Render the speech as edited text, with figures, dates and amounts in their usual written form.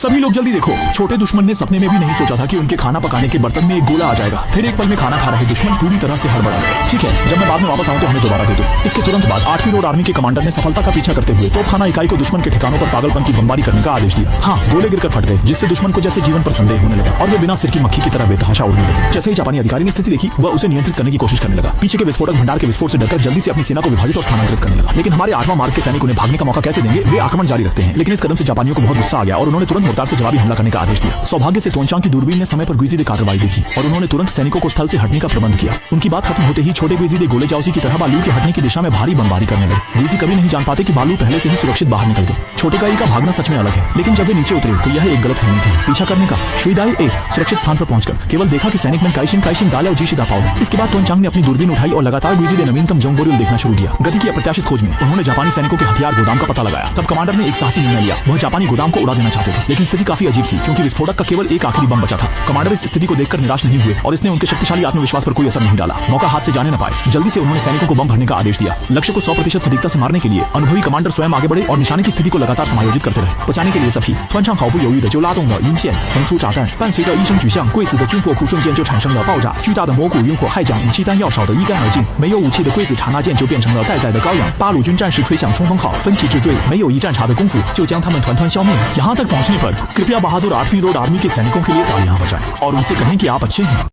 सभी लोग जल्दी देखो। छोटे दुश्मन ने सपने में भी नहीं सोचा था कि उनके खाना पकाने के बर्तन में एक गोला आ जाएगा। फिर एक पल में खाना खा रहे दुश्मन पूरी तरह से हड़बड़ा गए। ठीक है, जब मैं बाद में वापस आऊं तो हमें दोबारा दे दो। इसके तुरंत बाद 8वीं रोड आर्मी के कमांडर ने सफलता का पीछा करते हुए तोपखाना इकाई को दुश्मन के ठिकानों पर पागलपन की बमबारी करने का आदेश दिया। हाँ, गोले गिरकर फट गए, जिससे दुश्मन को जैसे जीवन पर संदेह होने लगा और वे बिना सिर की मक्खी की तरह बेतहाशा उड़ने लगे। जैसे ही जापानी अधिकारी ने स्थिति देखी, वह उसे नियंत्रित करने की कोशिश करने लगा। पीछे के विस्फोटक भंडार के विस्फोट से डरकर जल्दी से अपनी सेना को विभाजित और स्थानांतरित करने लगा। लेकिन हमारे 8वां मार्ग के सैनिक उन्हें भागने का मौका कैसे देंगे? वे आक्रमण जारी रखते हैं। लेकिन इस कदम से जापानियों को बहुत गुस्सा आ गया और उन्होंने तुरंत मोर्टार से जवाबी हमला करने का आदेश दिया। सौभाग्य से तोनचांग की दूरबीन ने समय पर गुइजीदे कार्रवाई देखी और उन्होंने तुरंत सैनिकों को स्थल से हटने का प्रबंध किया। उनकी बात खत्म होते ही छोटे गुइजीदे गोले चाउसी की तरह बालू के हटने की दिशा में भारी बमबारी करने लगे। गुइजी कभी नहीं जान पाते कि बालू पहले से ही सुरक्षित बाहर निकल गए। छोटे काई का भागना सच में अलग है, लेकिन जब वे नीचे उतरे तो यह एक गलतफहमी थी। पीछा करने का शुइदाई एक सुरक्षित स्थान पर पहुंचकर केवल देखा कि सैनिक में काइशिन दाले और जीशिदा पाउडर। इसके बाद तोनचांग ने अपनी दूरबीन उठाई और लगातार गुइजीदे नवीनतम जोंगबोरियल देखना शुरू किया। गति की अप्रत्याशित खोज में उन्होंने जापानी सैनिकों के हथियार गोदाम का पता लगाया। तब कमांडर ने एक साहसी निर्णय लिया। वह जापानी गोदाम को उड़ा देना चाहते थे, लेकिन स्थिति काफी अजीब थी क्योंकि विस्फोटक का केवल एक आखिरी बम बचा था। कमांडर इस स्थिति को देखकर निराश नहीं हुए और इसने उनके शक्तिशाली आत्मविश्वास पर कोई असर नहीं डाला। मौका हाथ से जाने न पाए, जल्दी से उन्होंने सैनिकों को बम भरने का आदेश दिया। लक्ष्य को 100% सटीकता से मारने के लिए अनुभवी कमांडर स्वयं आगे बढ़े और निशाने की स्थिति को लगातार समायोजित करते रहे। बचाने के लिए सभी川上毫不犹豫的就拉动了引线，腾出炸弹，伴随着一声巨响，柜子的军火库瞬间就产生了爆炸，巨大的蘑菇晕火害将武器弹药烧得一干二净，没有武器的柜子刹那间就变成了待宰的羔羊。八路军战士吹响冲锋号，分起直追，没有一战茶的功夫就将他们团团消灭。यहाँ तक पहुंचने पर कृपया बहादुर 8वीं रोड आर्मी के सैनिकों के लिए तालियां बजाएं और उनसे कहें कि आप अच्छे हैं।